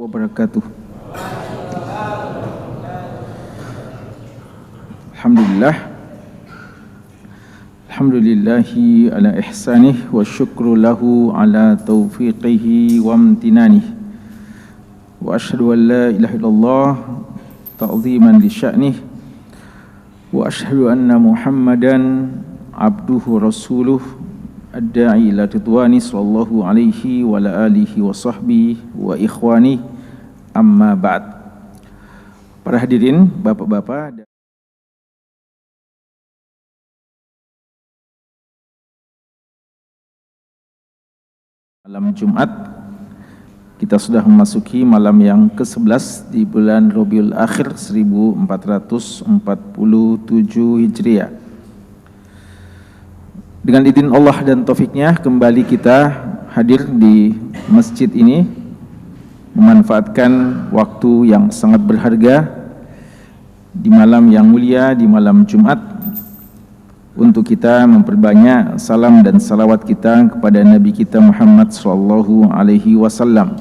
wabarakatuh. Alhamdulillahi ala ihsanih wa syukru lahu ala taufiqihi wa amtinanih. Wa ashhadu an la ilaha illallah ta'ziman li sya'nih. Wa ashhadu anna Muhammadan abduhu rasuluh ad-da'i ila ridwani sallallahu alaihi wa ala alihi wa sahbihi wa ikhwani amma ba'd. Para hadirin, bapak-bapak, malam Jumat, kita sudah memasuki malam yang ke-11 di bulan Rabiul Akhir 1447 Hijriah. Dengan izin Allah dan taufiknya, kembali kita hadir di masjid ini, memanfaatkan waktu yang sangat berharga di malam yang mulia, di malam Jumat, untuk kita memperbanyak salam dan salawat kita kepada Nabi kita Muhammad sallallahu alaihi wasallam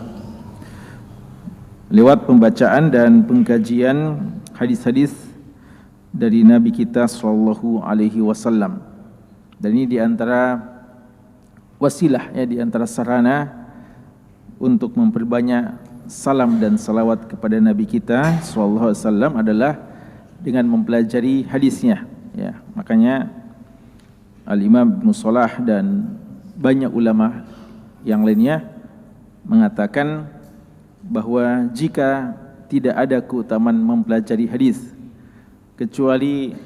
lewat pembacaan dan pengkajian hadis-hadis dari Nabi kita sallallahu alaihi wasallam. Dan ini di antara wasilah, ya, di antara sarana untuk memperbanyak salam dan salawat kepada Nabi kita sallallahu alaihi wasallam adalah dengan mempelajari hadisnya, ya. Makanya Al-Imam Ibnu Salah dan banyak ulama yang lainnya mengatakan bahwa jika tidak ada keutamaan mempelajari hadis kecuali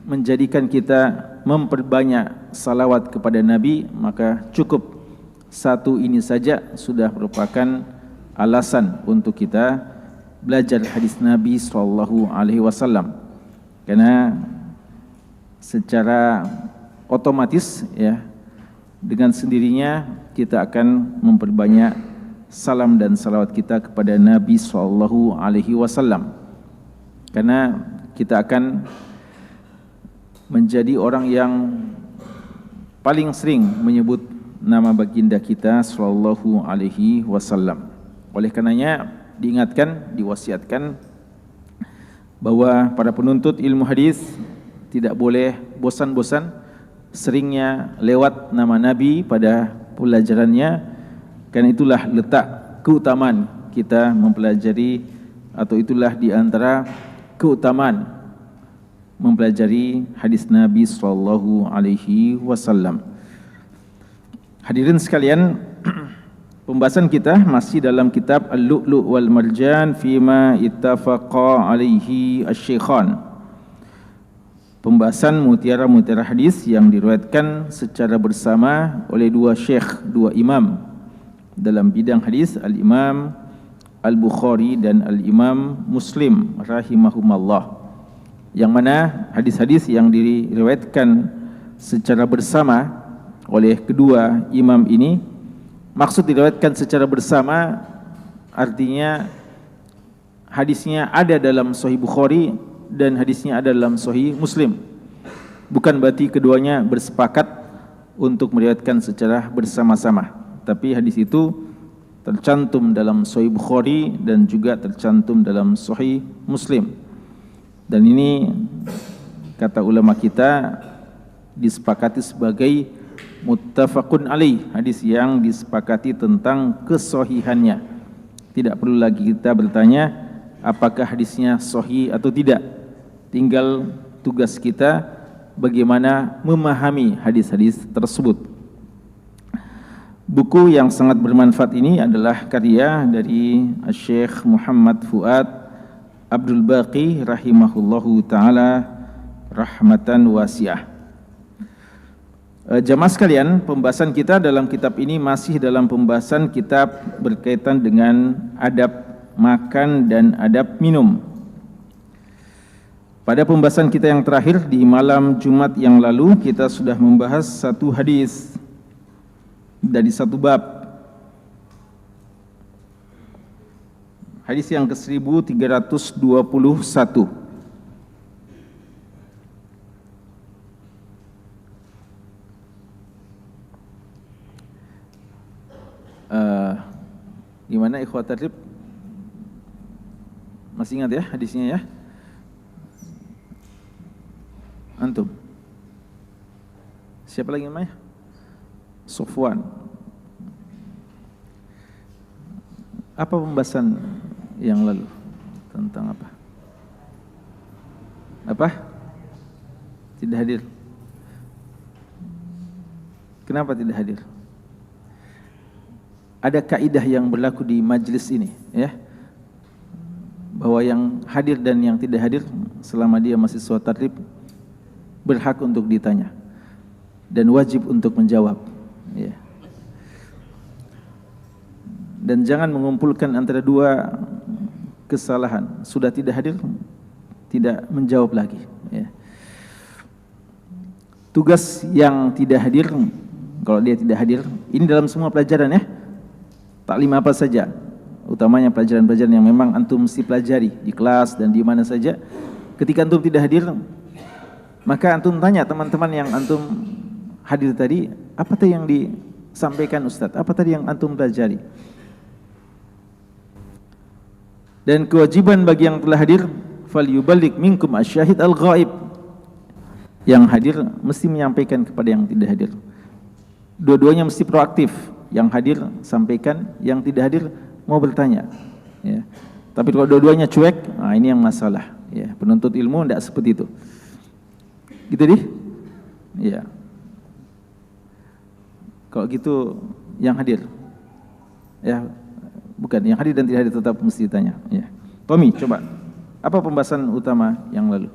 menjadikan kita memperbanyak salawat kepada Nabi, maka cukup satu ini saja sudah merupakan alasan untuk kita belajar hadis Nabi sallallahu alaihi wasallam. Karena secara otomatis, ya, dengan sendirinya kita akan memperbanyak salam dan salawat kita kepada Nabi sallallahu alaihi wasallam. Karena kita akan menjadi orang yang paling sering menyebut nama baginda kita sallallahu alaihi wasallam. Oleh karenanya diingatkan, diwasiatkan bahwa para penuntut ilmu hadis tidak boleh bosan-bosan seringnya lewat nama Nabi pada pelajarannya, karena itulah letak keutamaan kita mempelajari, atau itulah di antara keutamaan mempelajari hadis Nabi sallallahu alaihi wasallam. Hadirin sekalian, pembahasan kita masih dalam kitab Al-Lu'lu' wal Marjan fima ittafaqa alaihi asy-syaikhan. Pembahasan mutiara-mutiara hadis yang diriwayatkan secara bersama oleh dua syekh, dua imam dalam bidang hadis, Al-Imam Al-Bukhari dan Al-Imam Muslim rahimahumallah. Yang mana hadis-hadis yang diriwayatkan secara bersama oleh kedua imam ini, maksud diriwayatkan secara bersama artinya hadisnya ada dalam Sahih Bukhari dan hadisnya ada dalam Sahih Muslim. Bukan berarti keduanya bersepakat untuk meriwayatkan secara bersama-sama, tapi hadis itu tercantum dalam Sahih Bukhari dan juga tercantum dalam Sahih Muslim. Dan ini kata ulama kita disepakati sebagai muttafaqun alaih, hadis yang disepakati tentang kesahihannya. Tidak perlu lagi kita bertanya apakah hadisnya sahih atau tidak. Tinggal tugas kita bagaimana memahami hadis-hadis tersebut. Buku yang sangat bermanfaat ini adalah karya dari Syekh Muhammad Fuad Abdul Baqi rahimahullahu ta'ala rahmatan wasi'ah. Jamaah sekalian, pembahasan kita dalam kitab ini masih dalam pembahasan kitab berkaitan dengan adab makan dan adab minum. Pada pembahasan kita yang terakhir di malam Jumat yang lalu, kita sudah membahas satu hadis dari satu bab. Hadis yang ke-1321. Gimana ikhwat tadrib? Masih ingat ya hadisnya ya? Antum? Siapa lagi namanya? Sofwan. Apa pembahasan yang lalu? Tentang apa? Apa? Tidak hadir. Kenapa tidak hadir? Ada kaidah yang berlaku di majelis ini, ya. Bahwa yang hadir dan yang tidak hadir selama dia masih mahasiswa tartib berhak untuk ditanya dan wajib untuk menjawab, ya. Dan jangan mengumpulkan antara dua kesalahan. Sudah tidak hadir, tidak menjawab lagi, ya. Tugas yang tidak hadir, kalau dia tidak hadir, ini dalam semua pelajaran ya, taklim apa saja, utamanya pelajaran-pelajaran yang memang antum mesti pelajari di kelas dan di mana saja. Ketika antum tidak hadir, maka antum tanya teman-teman yang antum hadir tadi, apa tadi yang disampaikan Ustadz, apa tadi yang antum pelajari. Dan kewajiban bagi yang telah hadir, falyuballigh minkum asyahid al-ghaib. Yang hadir mesti menyampaikan kepada yang tidak hadir. Dua-duanya mesti proaktif. Yang hadir sampaikan, yang tidak hadir mau bertanya, ya. Tapi kalau dua-duanya cuek, nah ini yang masalah, ya. Penuntut ilmu tidak seperti itu. Gitu deh, ya. Kalau gitu yang hadir, ya, bukan yang hadir dan tidak hadir tetap mesti ditanya, ya. Tommy, coba apa pembahasan utama yang lalu?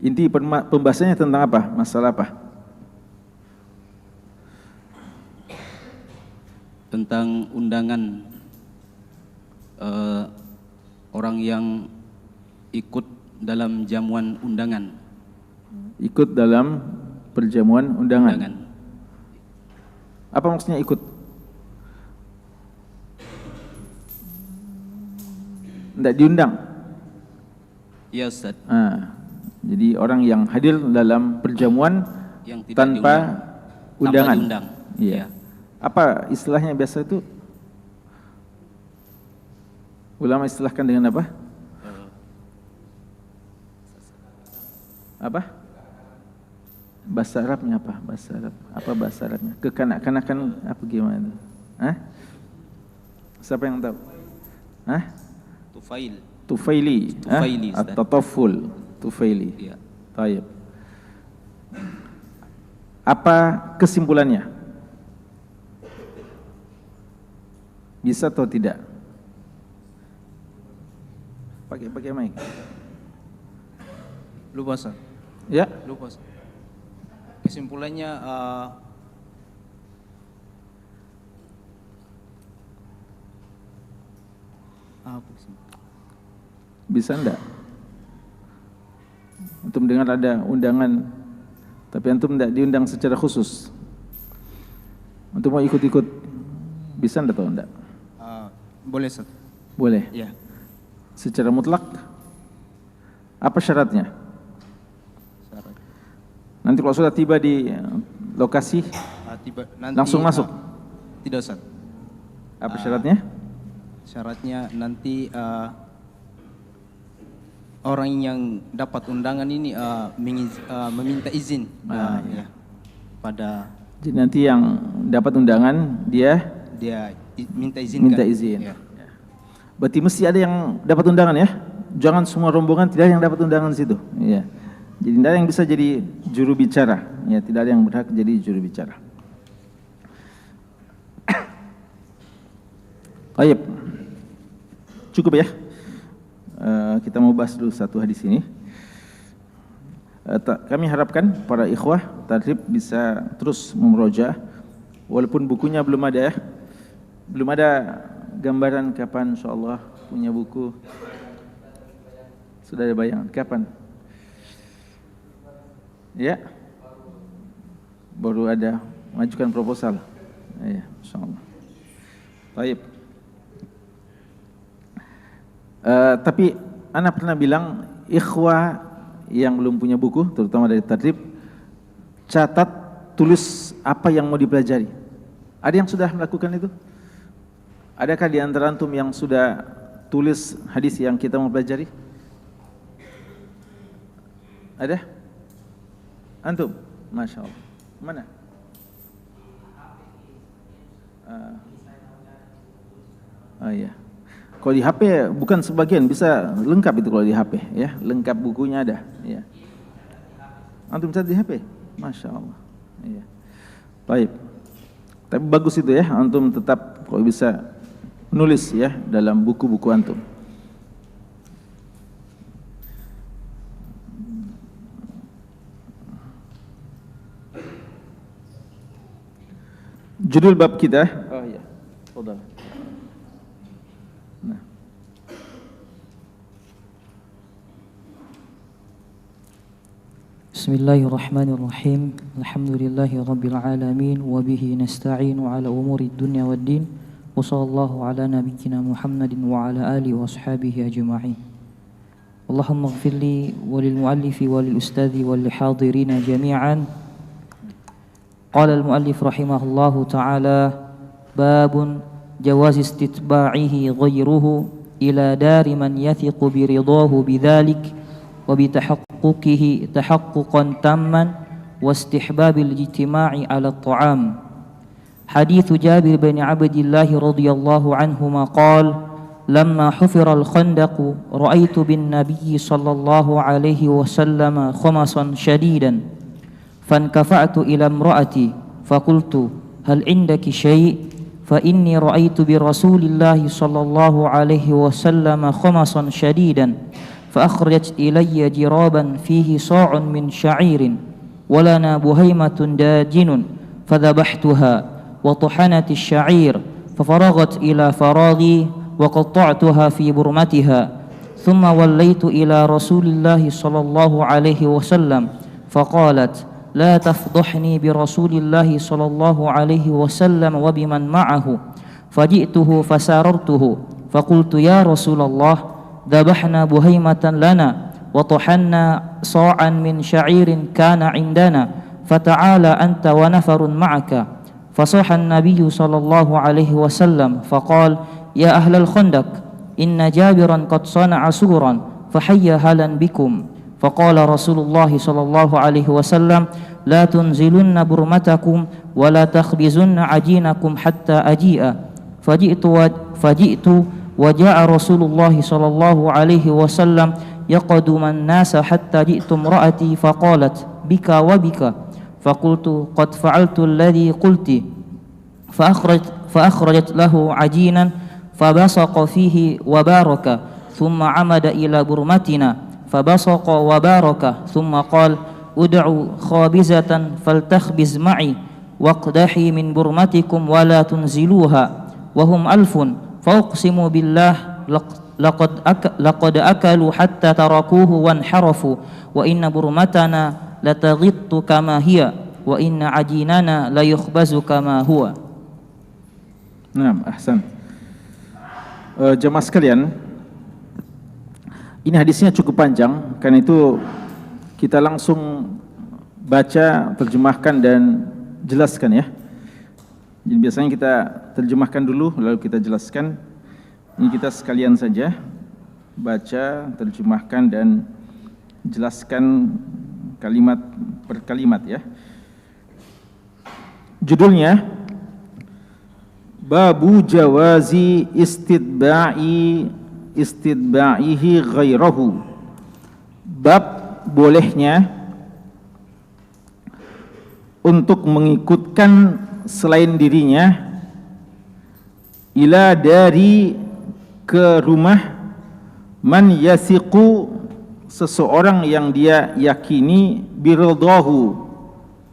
Inti pembahasannya tentang apa? Masalah apa? Tentang undangan orang yang ikut dalam jamuan undangan. Ikut dalam perjamuan undangan. Apa maksudnya ikut? Tidak diundang? Iya Ustaz. Jadi orang yang hadir dalam perjamuan yang tanpa undangan. Tanpa diundang. Iya. Apa istilahnya biasa itu? Ulama istilahkan dengan apa? Apa? Bahasa Arabnya apa? Bahasa Arab. Apa bahasa Arabnya? Kekanak-kanakan apa gimana? Hah? Siapa yang tahu? Hah? Tufail. Tufaili. Tufaili. At-tatafful. Tufaili. Iya. Taib. Apa kesimpulannya? Bisa atau tidak? Pakai mic. Lupa Ustaz. Ya. Lupa Ustaz. Kesimpulannya apa sih? Bisa enggak? Antum dengar ada undangan, tapi antum tidak diundang secara khusus. Antum mau ikut-ikut, bisa enggak atau enggak? Boleh Ustaz. Boleh. Ya. Secara mutlak. Apa syaratnya? Nanti kalau sudah tiba di lokasi, Nanti, langsung masuk? Tidak Ustaz. Apa syaratnya? Syaratnya nanti orang yang dapat undangan ini meminta izin ya. pada. Jadi nanti yang dapat undangan dia minta izin. Ya. Berarti mesti ada yang dapat undangan ya. Jangan semua rombongan tidak ada yang dapat undangan di situ. Ya. Jadi tidak ada yang bisa jadi juru bicara. Ya, tidak ada yang berhak jadi juru bicara. Baik. Cukup ya. Kita mau bahas dulu satu hadis ini. Kami harapkan para ikhwah tartib bisa terus memurojaah walaupun bukunya belum ada ya. Belum ada gambaran kapan insyaallah punya buku. Sudah ada bayangan kapan? Ya. Baru ada mengajukan proposal. Ya, insyaallah. Baik. Tapi ana pernah bilang ikhwah yang belum punya buku, terutama dari tadrib, catat, tulis apa yang mau dipelajari. Ada yang sudah melakukan itu? Adakah di antara antum yang sudah tulis hadis yang kita mau pelajari? Ada? Antum? Masya Allah. Mana? Iya. Kalau di HP bukan sebagian, bisa lengkap itu kalau di HP, ya, lengkap bukunya ada. Ya. Antum catat di HP? Masya Allah. Iya. Baik. Tapi bagus itu ya, antum tetap kalau bisa nulis ya dalam buku-buku antum. Judul bab kita. Oh iya. Fadhal. Nah. Bismillahirrahmanirrahim. Alhamdulillahirabbil alamin wa bihi nasta'inu ala umuri dunya waddin. Wa sallallahu ala nabiyyina Muhammadin wa ala alihi wa ashabihi ajma'in. Allahumma ighfir li wa lil muallifi wa lil ustadzi wa lil hadirina jami'an. Qala al muallif rahimahullahu ta'ala babun jawaz istitba'ihi ghayruhu ila dari man yathiqu bi ridahu bidzalik wa bi tahaqquqihi tahaqquqan tamman wa istihbabil ijtima'i ala at-ta'am. Hadits Jabir bin Abdullah radhiyallahu anhuma qala lamma hufira al-khandaq ra'aytu bin nabiy sallallahu alaihi wasallam khamasan shadidan فانكفأت إلى امرأتي فقلت هل عندك شيء فإني رأيت برسول الله صلى الله عليه وسلم خمصا شديدا فأخرجت إلي جرابا فيه صاع من شعير ولنا بهيمة داجن فذبحتها وطحنت الشعير ففرغت إلى فراغي وقطعتها في برمتها ثم وليت إلى رسول الله صلى الله عليه وسلم فقالت لا تفضحني برسول الله صلى الله عليه وسلم وبمن معه فجئته فساررته فقلت يا رسول الله ذبحنا بهيمة لنا وطحنا صاعا من شعير كان عندنا فتعالى أنت ونفر معك فصاح النبي صلى الله عليه وسلم فقال يا أهل الخندق إن جابرا قد صنع سورا فحي هلا بكم فقال رسول الله صلى الله عليه وسلم لا تنزلن برمتكم ولا تخبزن عجينكم حتى أجيء فجئت وجاء رسول الله صلى الله عليه وسلم يقدم الناس حتى جئت امرأتي فقالت بك وبك فقلت قد فعلت الذي قلت فأخرجت له عجينا فبصق فيه وبارك ثم عمد إلى برمتنا فبصق وبارك ثم قال ادعوا خابزة فلتخبز معي واقدحي من برمتكم ولا تنزلوها وهم 1000 فأقسم بالله لقد أكلوا حتى تركوه وانحرفوا وإن برمتنا لتغط كما هي وإن عجيننا ليخبز كما هو. Nah, ahsan. Jemaah sekalian, ini hadisnya cukup panjang, karena itu kita langsung baca, terjemahkan dan jelaskan ya. Jadi biasanya kita terjemahkan dulu lalu kita jelaskan. Ini kita sekalian saja baca, terjemahkan dan jelaskan kalimat per kalimat ya. Judulnya Babu jawazi istidba'ihi ghairahu. Bab bolehnya untuk mengikutkan selain dirinya ila dari ke rumah man yasiqu, seseorang yang dia yakini biridhahu,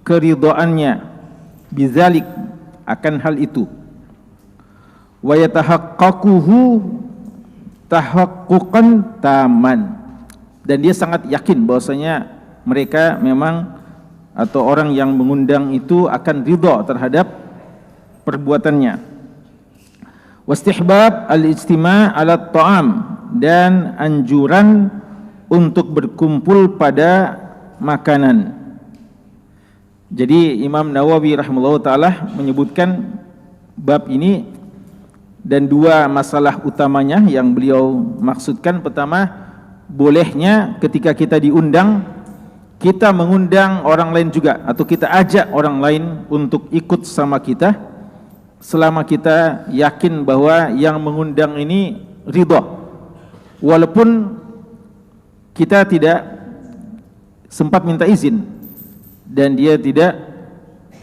keridhaannya, bizalik, akan hal itu, wa yatahaqqaquhu tahaqquqan taman, dan dia sangat yakin bahwasanya mereka memang atau orang yang mengundang itu akan ridha terhadap perbuatannya. Wastihbab al-ijtima' ala ta'am, dan anjuran untuk berkumpul pada makanan. Jadi Imam Nawawi rahimahullah ta'ala menyebutkan bab ini dan dua masalah utamanya yang beliau maksudkan. Pertama, bolehnya ketika kita diundang, kita mengundang orang lain juga, atau kita ajak orang lain untuk ikut sama kita, selama kita yakin bahwa yang mengundang ini ridha, walaupun kita tidak sempat minta izin dan dia tidak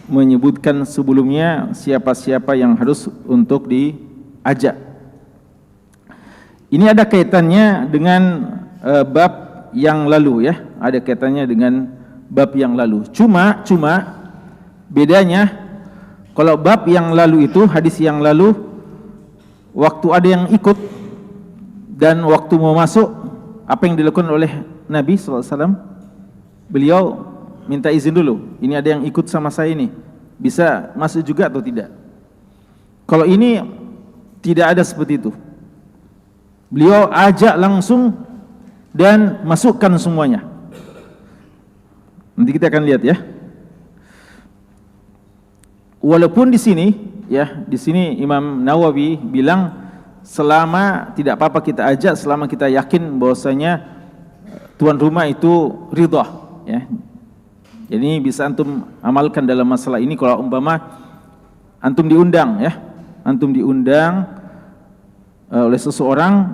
menyebutkan sebelumnya siapa-siapa yang harus untuk diajak. Ini ada kaitannya dengan bab yang lalu ya, ada kaitannya dengan bab yang lalu. Cuma bedanya kalau bab yang lalu itu, hadis yang lalu, waktu ada yang ikut dan waktu mau masuk, apa yang dilakukan oleh Nabi SAW? Beliau minta izin dulu, ini ada yang ikut sama saya ini, bisa masuk juga atau tidak? Kalau ini tidak ada seperti itu. Beliau ajak langsung dan masukkan semuanya. Nanti kita akan lihat ya. Walaupun di sini Imam Nawawi bilang selama tidak apa-apa kita ajak, selama kita yakin bahwasanya tuan rumah itu ridha ya. Jadi bisa antum amalkan dalam masalah ini. Kalau umpama antum diundang ya, antum diundang oleh seseorang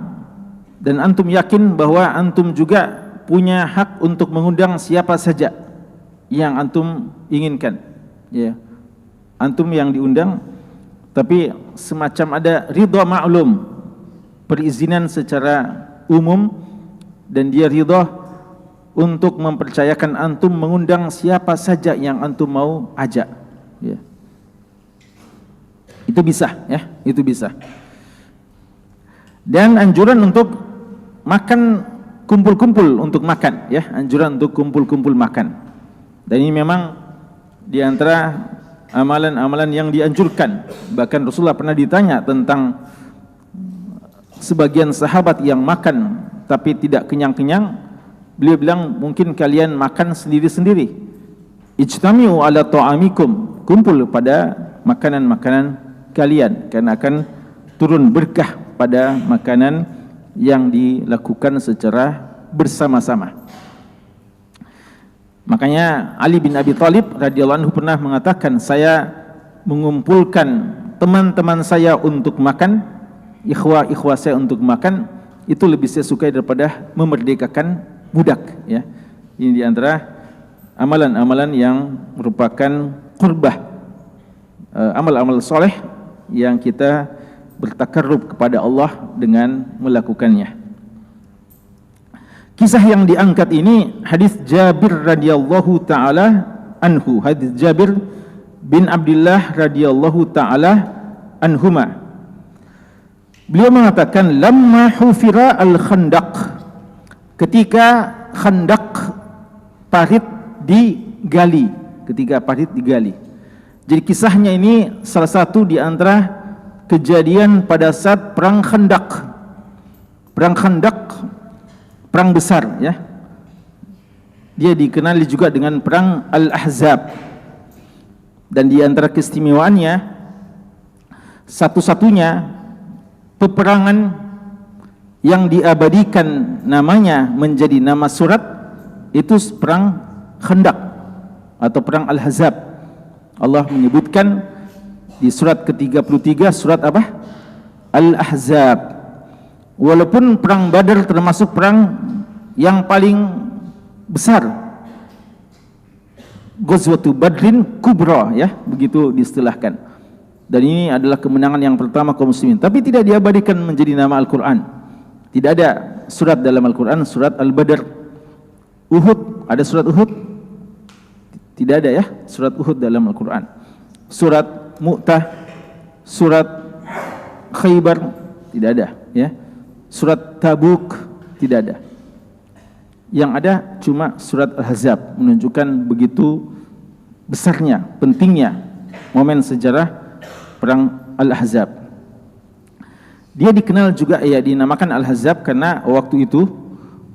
dan antum yakin bahwa antum juga punya hak untuk mengundang siapa saja yang antum inginkan ya. Antum yang diundang, tapi semacam ada ridha ma'lum, perizinan secara umum, dan dia ridha untuk mempercayakan antum mengundang siapa saja yang antum mau ajak ya. Itu bisa ya, itu bisa. Dan anjuran untuk makan, kumpul-kumpul untuk makan ya, anjuran untuk kumpul-kumpul makan. Dan ini memang di antara amalan-amalan yang dianjurkan. Bahkan Rasulullah pernah ditanya tentang sebagian sahabat yang makan tapi tidak kenyang-kenyang. Beliau bilang, mungkin kalian makan sendiri-sendiri. Ijtami'u ala ta'amikum, kumpul pada makanan-makanan kalian, karena akan turun berkah pada makanan yang dilakukan secara bersama-sama. Makanya Ali bin Abi Thalib radhiyallahu anhu pernah mengatakan, saya mengumpulkan teman-teman saya untuk makan, ikhwah saya untuk makan, itu lebih saya sukai daripada memerdekakan budak ya. Ini di antara amalan-amalan yang merupakan qurbah, amal-amal soleh yang kita bertakarrub kepada Allah dengan melakukannya. Kisah yang diangkat ini hadis Jabir radhiyallahu taala anhu, hadis Jabir bin Abdullah radhiyallahu taala anhuma. Beliau mengatakan, lamma hufira al-khandaq, ketika khandak, parit digali, ketika parit digali. Jadi kisahnya ini salah satu di antara kejadian pada saat perang Khandak. Perang Khandak, perang besar ya. Dia dikenali juga dengan perang Al-Ahzab. Dan di antara keistimewaannya, satu-satunya peperangan yang diabadikan namanya menjadi nama surat itu perang Khandak atau perang Al-Ahzab. Allah menyebutkan di surat ke-33, surat apa? Al-Ahzab. Walaupun perang Badar termasuk perang yang paling besar, Ghazwatu Badrin Kubra ya, begitu diistilahkan. Dan ini adalah kemenangan yang pertama kaum muslimin, tapi tidak diabadikan menjadi nama Al-Qur'an. Tidak ada surat dalam Al-Quran, surat Al-Badr. Uhud, ada surat Uhud? Tidak ada ya, surat Uhud dalam Al-Quran. Surat Mu'tah, surat Khaybar, tidak ada ya. Surat Tabuk, tidak ada. Yang ada cuma surat Al-Ahzab, menunjukkan begitu besarnya, pentingnya momen sejarah perang Al-Ahzab. Dia dikenal juga, ya, dinamakan Al-Ahzab karena waktu itu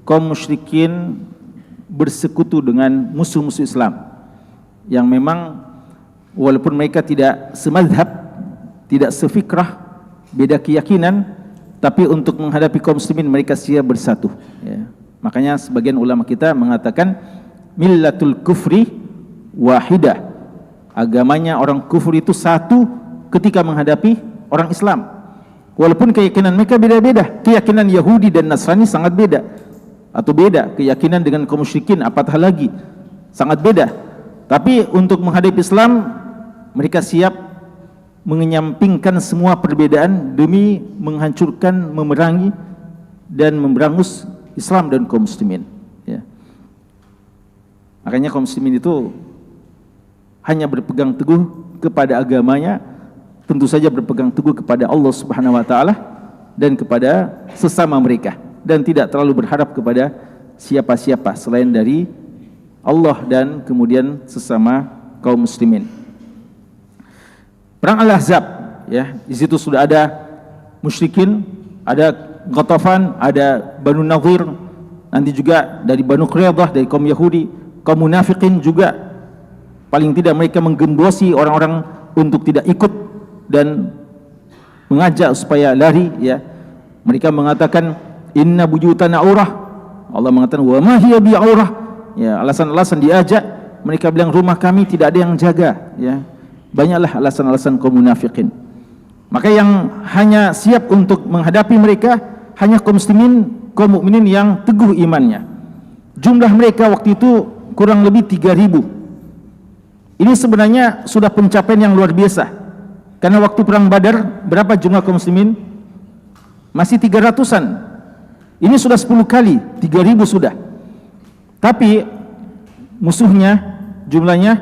kaum musyrikin bersekutu dengan musuh-musuh Islam yang memang walaupun mereka tidak semadzhab, tidak sefikrah, beda keyakinan, tapi untuk menghadapi kaum muslimin mereka siap bersatu, ya. Makanya sebagian ulama kita mengatakan millatul kufri wahidah, agamanya orang kufur itu satu ketika menghadapi orang Islam. Walaupun keyakinan mereka beda-beda, keyakinan Yahudi dan Nasrani sangat beda, atau beda keyakinan dengan kaum musyrikin, apatah lagi, sangat beda. Tapi untuk menghadapi Islam mereka siap menyampingkan semua perbedaan demi menghancurkan, memerangi dan memberangus Islam dan kaum muslimin, ya. Makanya kaum muslimin itu hanya berpegang teguh kepada agamanya, tentu saja berpegang teguh kepada Allah Subhanahu wa taala dan kepada sesama mereka, dan tidak terlalu berharap kepada siapa-siapa selain dari Allah dan kemudian sesama kaum muslimin. Perang Al-Ahzab, ya, di situ sudah ada musyrikin, ada Ghatafan, ada Banu Nadhir, nanti juga dari Banu Quraidah, dari kaum Yahudi, kaum munafikin juga. Paling tidak mereka menggembosi orang-orang untuk tidak ikut dan mengajak supaya lari, ya. Mereka mengatakan inna buyutana aurah. Allah mengatakan wa ma hiya bi aurah. Ya, alasan-alasan diajak, mereka bilang rumah kami tidak ada yang jaga, ya. Banyaklah alasan-alasan kaum munafikin. Maka yang hanya siap untuk menghadapi mereka hanya kaum muslimin, kaum mukminin yang teguh imannya. Jumlah mereka waktu itu kurang lebih 3.000. Ini sebenarnya sudah pencapaian yang luar biasa. Karena waktu perang Badar berapa jumlah kaum muslimin? Masih 300-an. Ini sudah 10 kali, 3.000 sudah. Tapi musuhnya jumlahnya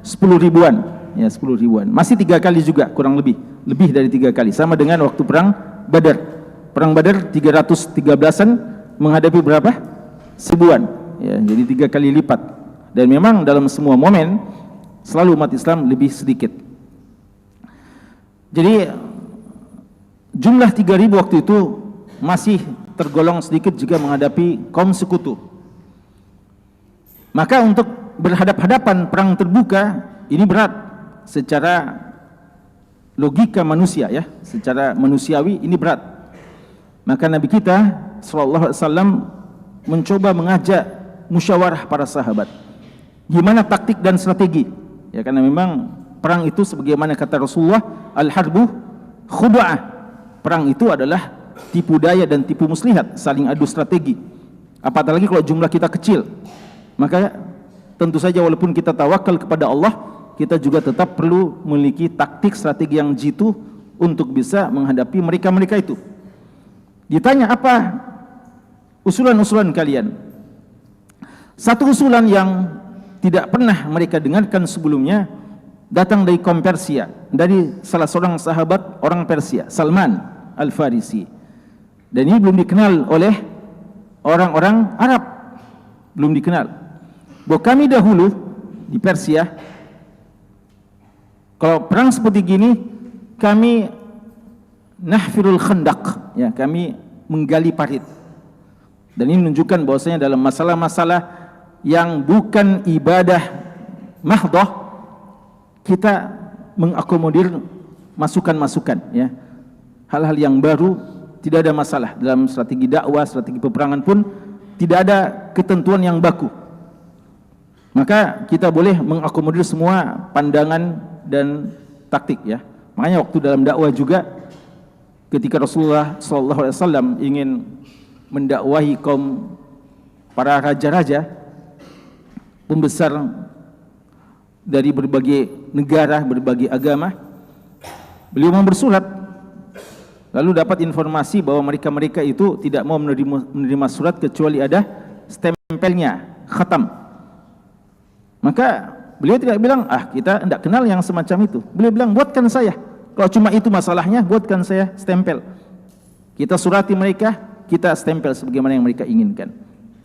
10 ribuan, ya, 10 ribuan. Masih 3 kali juga, kurang lebih dari 3 kali, sama dengan waktu perang Badar. Perang Badar 313-an menghadapi berapa? 1000-an, ya, jadi 3 kali lipat. Dan memang dalam semua momen selalu umat Islam lebih sedikit. Jadi jumlah 3.000 waktu itu masih tergolong sedikit jika menghadapi kaum sekutu. Maka untuk berhadap-hadapan perang terbuka ini berat secara logika manusia, ya, secara manusiawi ini berat. Maka Nabi kita sallallahu alaihi wasallam mencoba mengajak musyawarah para sahabat. Gimana taktik dan strategi? Ya, karena memang perang itu sebagaimana kata Rasulullah, al-harbu khud'ah. Perang itu adalah tipu daya dan tipu muslihat, saling adu strategi. Apatah lagi kalau jumlah kita kecil. Maka tentu saja walaupun kita tawakal kepada Allah, kita juga tetap perlu memiliki taktik strategi yang jitu untuk bisa menghadapi mereka-mereka itu. Ditanya apa usulan-usulan kalian? Satu usulan yang tidak pernah mereka dengarkan sebelumnya datang dari kaum Persia, dari salah seorang sahabat orang Persia, Salman Al-Farisi. Dan ini belum dikenal oleh orang-orang Arab, belum dikenal. Bahwa kami dahulu di Persia, kalau perang seperti gini, kami nahfirul khandaq, ya, kami menggali parit. Dan ini menunjukkan bahwasanya dalam masalah-masalah yang bukan ibadah mahdhah, kita mengakomodir masukan-masukan, ya. Hal-hal yang baru tidak ada masalah. Dalam strategi dakwah, strategi peperangan pun tidak ada ketentuan yang baku. Maka kita boleh mengakomodir semua pandangan dan taktik, ya. Makanya waktu dalam dakwah juga ketika Rasulullah SAW ingin mendakwahi kaum para raja-raja pembesar dari berbagai negara, berbagai agama, beliau mau bersurat, lalu dapat informasi bahwa mereka-mereka itu tidak mau menerima surat kecuali ada stempelnya, khatam. Maka beliau tidak bilang, kita tidak kenal yang semacam itu. Beliau bilang, buatkan saya. Kalau cuma itu masalahnya, buatkan saya stempel. Kita surati mereka, kita stempel sebagaimana yang mereka inginkan.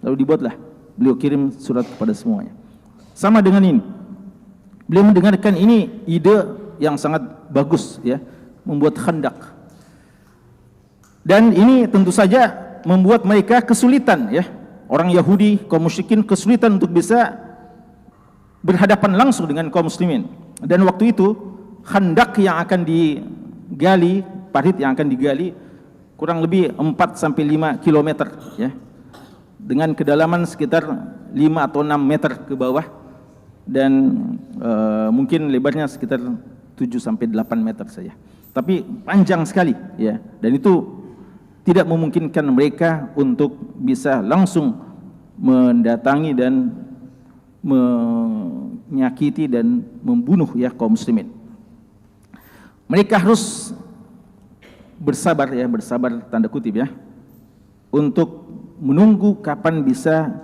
Lalu dibuatlah, beliau kirim surat kepada semuanya. Sama dengan ini, beliau mendengarkan ini ide yang sangat bagus, ya, membuat khandak. Dan ini tentu saja membuat mereka kesulitan, ya. Orang Yahudi, kaum musyrikin kesulitan untuk bisa berhadapan langsung dengan kaum muslimin. Dan waktu itu khandak yang akan digali, parit yang akan digali kurang lebih 4 sampai 5 km, ya. Dengan kedalaman sekitar 5 atau 6 meter ke bawah dan mungkin lebarnya sekitar 7 sampai 8 meter saja. Tapi panjang sekali, ya. Dan itu tidak memungkinkan mereka untuk bisa langsung mendatangi dan menyakiti dan membunuh, ya, kaum muslimin. Mereka harus bersabar, ya, bersabar tanda kutip, ya, untuk menunggu kapan bisa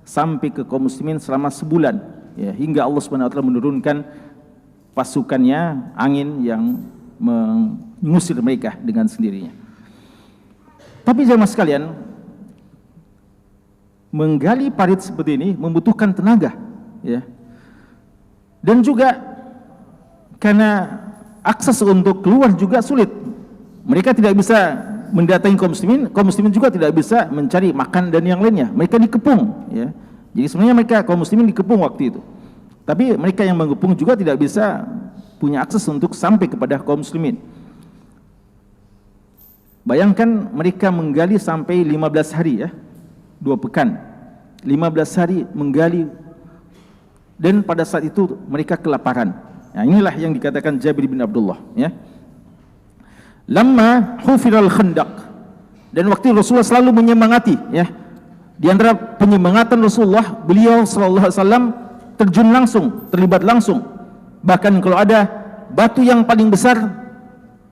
sampai ke kaum muslimin selama sebulan, ya, hingga Allah SWT menurunkan pasukannya, angin yang mengusir mereka dengan sendirinya. Tapi jemaah sekalian, menggali parit seperti ini membutuhkan tenaga, ya. Dan juga karena akses untuk keluar juga sulit. Mereka tidak bisa mendatangi kaum muslimin juga tidak bisa mencari makan dan yang lainnya. Mereka dikepung, ya. Jadi sebenarnya mereka kaum muslimin dikepung waktu itu. Tapi mereka yang mengepung juga tidak bisa punya akses untuk sampai kepada kaum muslimin. Bayangkan mereka menggali sampai 15 hari, ya, 2 pekan, 15 hari menggali, dan pada saat itu mereka kelaparan. Nah, inilah yang dikatakan Jabir bin Abdullah, ya. Lamma hufiral khandaq, dan waktu Rasulullah selalu menyemangati, ya. Di antara penyemangatan Rasulullah, beliau sallallahu alaihi wasallam terjun langsung, terlibat langsung. Bahkan kalau ada batu yang paling besar,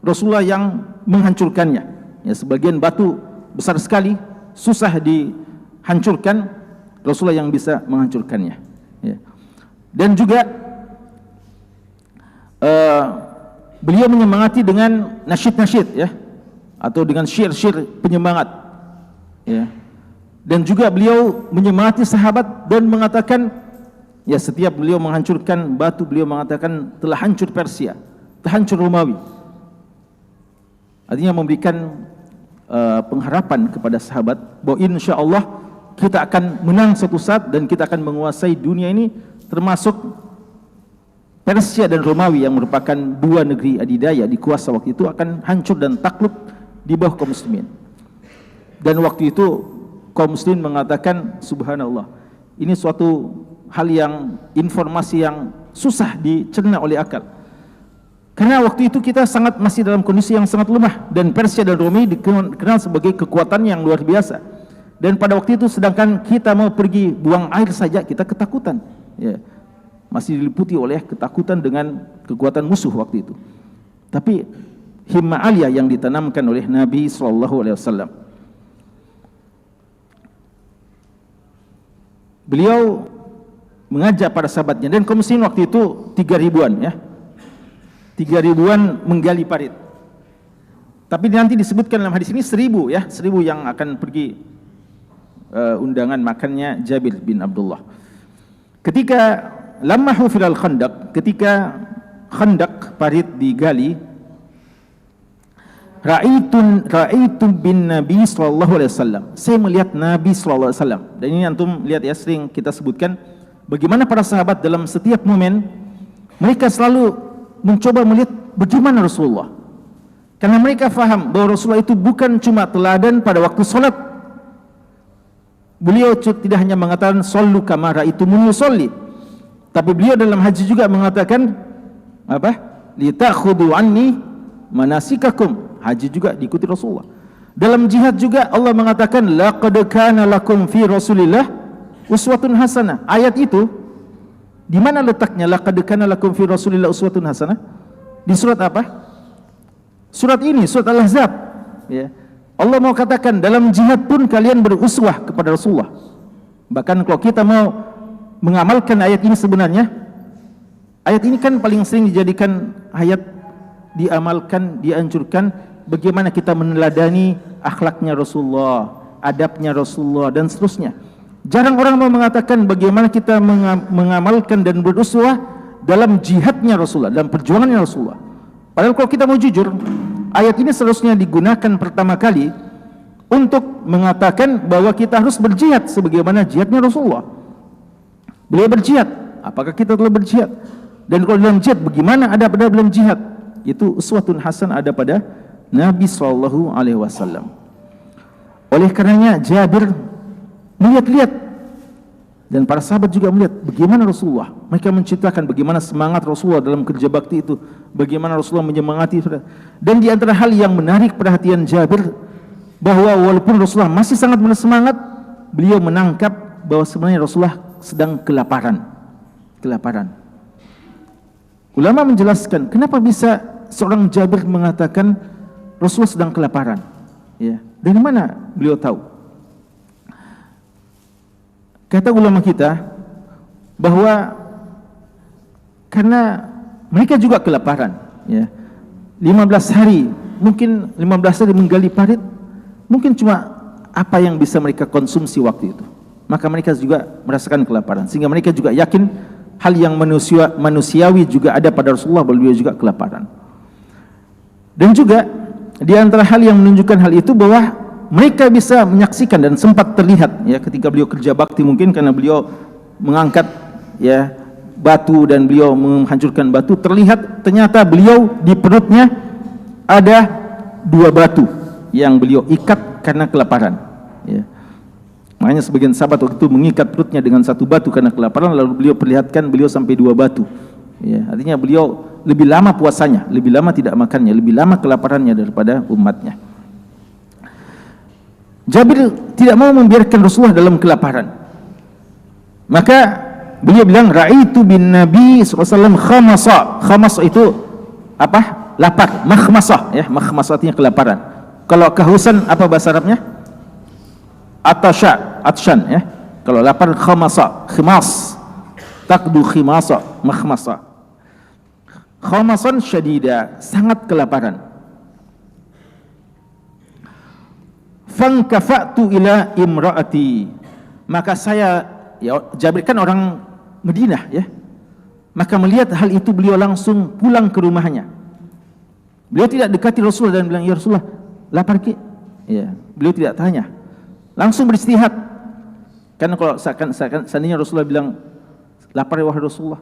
Rasulullah yang menghancurkannya. Ya, sebagian batu besar sekali, susah dihancurkan, Rasulullah yang bisa menghancurkannya, ya. Dan juga beliau menyemangati dengan nasyid-nasyid, ya, atau dengan syair-syair penyemangat, ya. Dan juga beliau menyemangati sahabat dan mengatakan, ya, setiap beliau menghancurkan batu, beliau mengatakan telah hancur Persia, telah hancur Romawi. Artinya memberikan pengharapan kepada sahabat bahwa insya Allah kita akan menang suatu saat dan kita akan menguasai dunia ini, termasuk Persia dan Romawi yang merupakan dua negeri adidaya di kuasa waktu itu akan hancur dan takluk di bawah kaum muslimin. Dan waktu itu kaum muslimin mengatakan, subhanallah, ini suatu hal yang, informasi yang susah dicerna oleh akal. Karena waktu itu kita masih dalam kondisi yang sangat lemah, dan Persia dan Romawi dikenal sebagai kekuatan yang luar biasa. Dan pada waktu itu sedangkan kita mau pergi buang air saja kita ketakutan, ya. Masih diliputi oleh ketakutan dengan kekuatan musuh waktu itu. Tapi himmah alia yang ditanamkan oleh Nabi SAW. Beliau mengajak para sahabatnya, dan kaum muslimin waktu itu 3.000-an, ya. 3.000-an menggali parit. Tapi nanti disebutkan dalam hadis ini 1.000, ya, 1.000 yang akan pergi undangan makannya Jabir bin Abdullah. Ketika lamma hufilal khandaq, ketika khandaq parit digali, ra'aitu bin Nabi sallallahu alaihi wasallam, saya melihat Nabi sallallahu alaihi wasallam. Dan ini antum lihat, ya, sering kita sebutkan bagaimana para sahabat dalam setiap momen mereka selalu mencoba melihat bagaimana Rasulullah. Karena mereka faham bahwa Rasulullah itu bukan cuma teladan pada waktu salat. Beliau tidak hanya mengatakan sallu kama ra'aitumuni usolli, tapi beliau dalam haji juga mengatakan apa? Li ta'khudhu anni manasikakum. Haji juga diikuti Rasulullah. Dalam jihad juga Allah mengatakan laqad kana lakum fi Rasulillah uswatun hasanah. Ayat itu di mana letaknya laqad kana lakum fi Rasulillah uswatun hasanah? Di surat apa? Surat ini, surat Al-Ahzab, ya. Allah mau katakan dalam jihad pun kalian beruswah kepada Rasulullah. Bahkan kalau kita mau mengamalkan ayat ini, sebenarnya ayat ini kan paling sering dijadikan ayat diamalkan, dianjurkan bagaimana kita meneladani akhlaknya Rasulullah, adabnya Rasulullah, dan seterusnya. Jarang orang mau mengatakan bagaimana kita mengamalkan dan beruswah dalam jihadnya Rasulullah, dalam perjuangannya Rasulullah. Padahal kalau kita mau jujur, ayat ini seharusnya digunakan pertama kali untuk mengatakan bahwa kita harus berjihad sebagaimana jihadnya Rasulullah. Beliau berjihad, apakah kita telah berjihad? Dan kalau dalam jihad, bagaimana ada pada dalam jihad? Itu uswatun hasan ada pada Nabi SAW. Oleh karenanya Jabir melihat-lihat, dan para sahabat juga melihat bagaimana Rasulullah. Mereka menceritakan bagaimana semangat Rasulullah dalam kerja bakti itu, bagaimana Rasulullah menyemangati. Dan di antara hal yang menarik perhatian Jabir, bahwa walaupun Rasulullah masih sangat bersemangat, beliau menangkap bahwa sebenarnya Rasulullah sedang kelaparan. Ulama menjelaskan kenapa bisa seorang Jabir mengatakan Rasulullah sedang kelaparan. Ya, dari mana beliau tahu? Kata ulama kita bahwa karena mereka juga kelaparan. Ya, 15 hari, mungkin 15 hari menggali parit, mungkin cuma apa yang bisa mereka konsumsi waktu itu. Maka mereka juga merasakan kelaparan, sehingga mereka juga yakin hal yang manusiawi juga ada pada Rasulullah, beliau juga kelaparan. Dan juga di antara hal yang menunjukkan hal itu bahwa mereka bisa menyaksikan dan sempat terlihat ya ketika beliau kerja bakti, mungkin karena beliau mengangkat ya batu dan beliau menghancurkan batu, terlihat ternyata beliau di perutnya ada 2 batu yang beliau ikat karena kelaparan ya. Makanya sebagian sahabat waktu itu mengikat perutnya dengan 1 batu karena kelaparan, lalu beliau perlihatkan beliau sampai 2 batu ya. Artinya beliau lebih lama puasanya, lebih lama tidak makannya, lebih lama kelaparannya daripada umatnya. Jabir tidak mau membiarkan Rasulullah dalam kelaparan, maka beliau bilang, ra'aitu bin Nabi SAW khamasa. Khamasa itu apa? Lapar. Makhmasah ya, makhmasah artinya kelaparan. Kalau kehausan apa bahasa Arabnya? Atshan ya. Kalau lapar khamasa, khimas. Taqdu khimasa, makhmasah. Khamasan syadida, sangat kelaparan. Fankafa'tu ila imra'ati, maka saya, ya Jabir kan orang Madinah ya, maka melihat hal itu beliau langsung pulang ke rumahnya. Beliau tidak dekati Rasulullah dan bilang, ya Rasulullah lapar ki? Ya, beliau tidak tanya, langsung beristihad. Karena kalau seandainya Rasulullah bilang lapar ya wahai Rasulullah,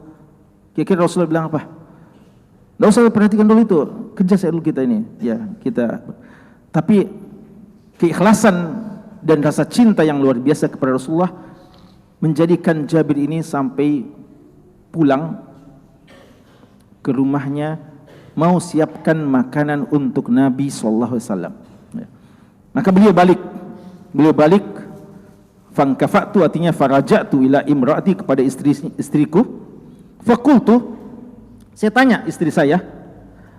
kira-kira Rasulullah bilang apa? Tidak usah perhatikan dulu itu, kerja saya dulu kita ini ya, kita. Tapi keikhlasan dan rasa cinta yang luar biasa kepada Rasulullah menjadikan Jabir ini sampai pulang ke rumahnya mau siapkan makanan untuk Nabi SAW. Maka beliau balik. Fankafa'tu artinya faraja'tu ila imra'ati, kepada istriku. Fakultu, saya tanya istri saya,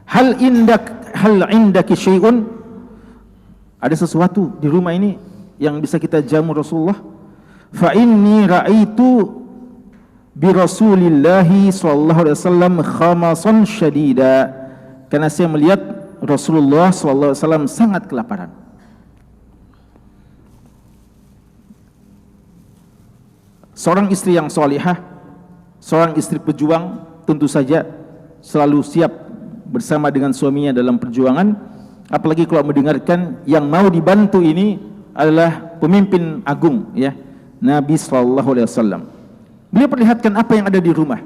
hal indaki syai'un, ada sesuatu di rumah ini yang bisa kita jamu Rasulullah? Fa inni ra'aitu bi Rasulillahi sallallahu alaihi wasallam khamasan syadida, karena saya melihat Rasulullah sallallahu alaihi wasallam sangat kelaparan. Seorang istri yang salihah, seorang istri pejuang, tentu saja selalu siap bersama dengan suaminya dalam perjuangan. Apalagi kalau mendengarkan yang mau dibantu ini adalah pemimpin agung ya, Nabi SAW. Beliau perlihatkan apa yang ada di rumah.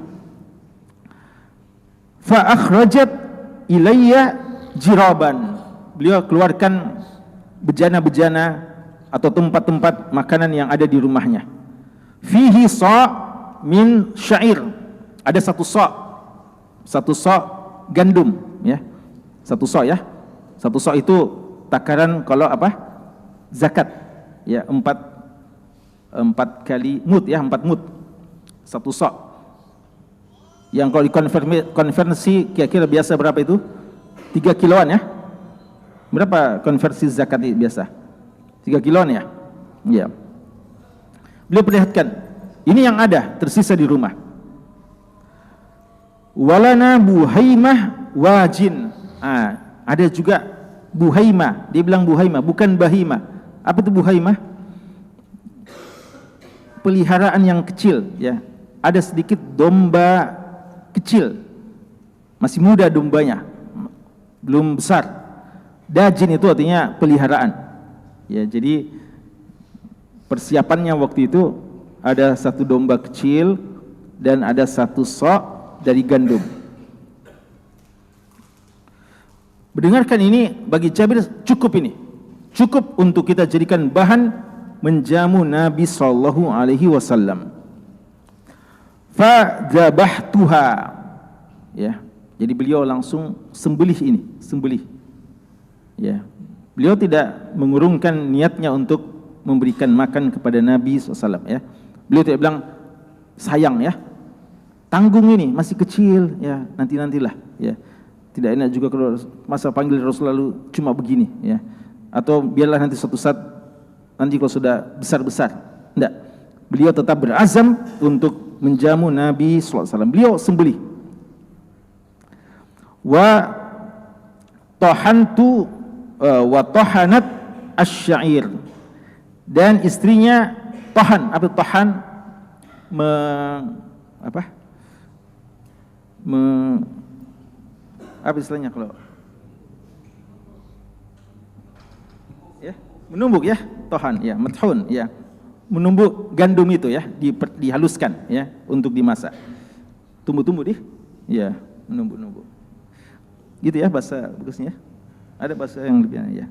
Fa akhrajat ilayya jiraban, beliau keluarkan bejana-bejana atau tempat-tempat makanan yang ada di rumahnya. Fihi sa' min syair, ada 1 sa' gandum ya, 1 sa' ya. 1 sa' itu takaran kalau apa? Zakat ya, 4 kali mud ya, 4 mud 1 sa'. Yang kalau dikonversi kira-kira biasa berapa itu? 3 kiloan ya. Berapa konversi zakat biasa? 3 kiloan ya. Ya. Beliau perlihatkan ini yang ada tersisa di rumah. Walana buhaimah wajin. Ada juga buhaimah, dia bilang buhaimah, bukan bahimah. Apa itu buhaimah? Peliharaan yang kecil ya. Ada sedikit domba kecil, masih muda dombanya, belum besar. Dajin itu artinya peliharaan. Ya, jadi persiapannya waktu itu ada satu domba kecil dan ada satu sok dari gandum. Mendengarkan ini bagi Jabir cukup ini. Cukup untuk kita jadikan bahan menjamu Nabi sallallahu alaihi wasallam. Fa dzabahtuha. Ya. Jadi beliau langsung sembelih ini, sembelih. Ya. Beliau tidak mengurungkan niatnya untuk memberikan makan kepada Nabi SAW, ya. Beliau tidak bilang sayang, ya, tanggung ini masih kecil, ya, nantilah, ya. Tidak enak juga kalau masa panggil Rasul lalu cuma begini, ya. Atau biarlah nanti suatu saat nanti kalau sudah besar-besar. Tidak. Beliau tetap berazam untuk menjamu Nabi SAW. Beliau sembelih. Wa tahantu wa tahanat asy-sya'ir, dan istrinya tahan. Apa tahan? Apa istilahnya kalau ya, menumbuk, ya, tahan, ya, mathun, ya, menumbuk gandum itu, ya, dihaluskan, ya, untuk dimasak. Tumbuh-tumbuh ya, menumbuk-numbuk. Gitu ya bahasa bagusnya. Ada bahasa yang lebih, ya.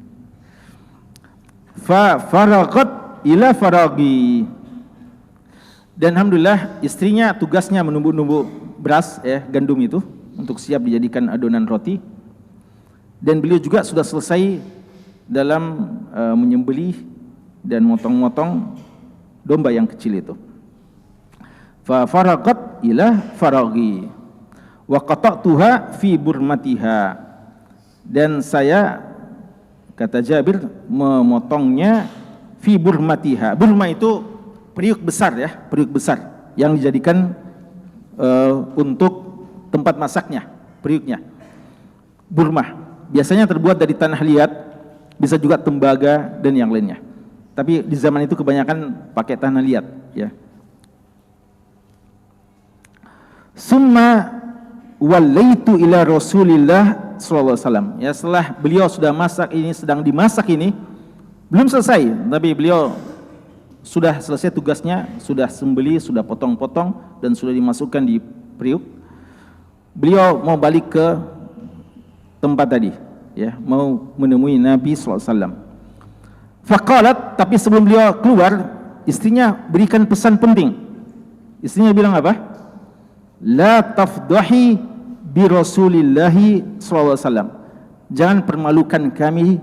Fa faragat ila faragi. Dan alhamdulillah istrinya tugasnya menumbuk-numbuk beras, ya, gandum itu untuk siap dijadikan adonan roti. Dan beliau juga sudah selesai dalam menyembelih dan motong-motong domba yang kecil itu. Fa faragat ila faragi wa qata'tuha fi burmatiha, dan saya, kata Jabir, memotongnya fi burmatiha. Burma itu periuk besar, ya, periuk besar yang dijadikan untuk tempat masaknya, periuknya. Burma biasanya terbuat dari tanah liat, bisa juga tembaga dan yang lainnya. Tapi di zaman itu kebanyakan pakai tanah liat, ya. Summa wallaitu ila Rasulillah sallallahu alaihi wasallam. Ya, setelah beliau sudah masak ini, sedang dimasak ini, belum selesai, tapi beliau sudah selesai tugasnya, sudah sembelih, sudah potong-potong dan sudah dimasukkan di periuk. Beliau mau balik ke tempat tadi, ya, mau menemui Nabi sallallahu alaihi wasallam. Faqalat, tapi sebelum beliau keluar, istrinya berikan pesan penting. Istrinya bilang apa? La tafdahi bi Rasulillahi sallallahu alaihi wasallam. Jangan permalukan kami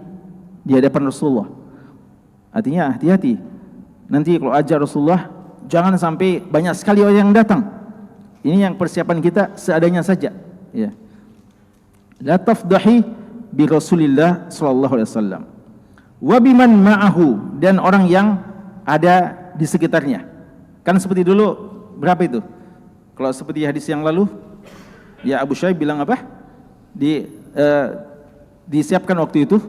di hadapan Rasulullah. Artinya hati-hati. Nanti kalau ajar Rasulullah, jangan sampai banyak sekali orang yang datang. Ini yang persiapan kita seadanya saja, ya. La tafdahi bi Rasulillah sallallahu alaihi wasallam. Wa biman ma'ahu, dan orang yang ada di sekitarnya. Kan seperti dulu, berapa itu? Kalau seperti hadis yang lalu, ya, Abu Syaib bilang apa? Disiapkan waktu itu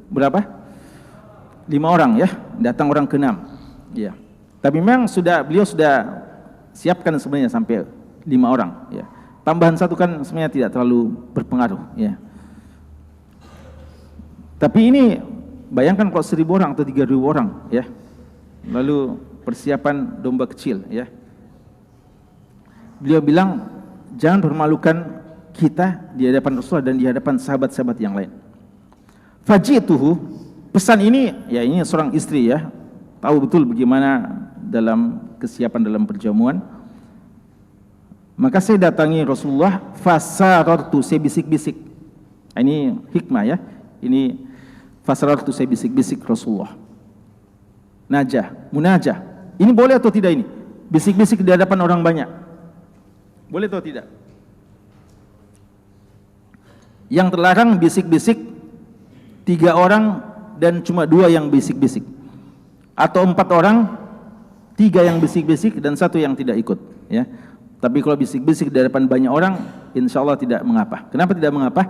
berapa? 5 orang, ya, datang orang ke-6, ya. Tapi memang beliau sudah siapkan sebenarnya sampai 5 orang, ya. Tambahan 1 kan sebenarnya tidak terlalu berpengaruh, ya. Tapi ini bayangkan kalau 1.000 orang atau 3.000 orang, ya. Lalu persiapan domba kecil, ya. Beliau bilang, jangan permalukan kita di hadapan Rasulullah dan di hadapan sahabat-sahabat yang lain. Fajituhu, pesan ini, ya, ini seorang istri, ya, tahu betul bagaimana dalam kesiapan dalam perjamuan. Maka saya datangi Rasulullah, fasarartu, saya bisik-bisik. Ini hikmah, ya. Ini fasarartu, saya bisik-bisik Rasulullah. Najah, munajah. Ini boleh atau tidak ini? Bisik-bisik di hadapan orang banyak. Boleh atau tidak? Yang terlarang bisik-bisik 3 orang dan cuma 2 yang bisik-bisik. Atau 4 orang, 3 yang bisik-bisik dan 1 yang tidak ikut, ya. Tapi kalau bisik-bisik di hadapan banyak orang, insya Allah tidak mengapa. Kenapa tidak mengapa?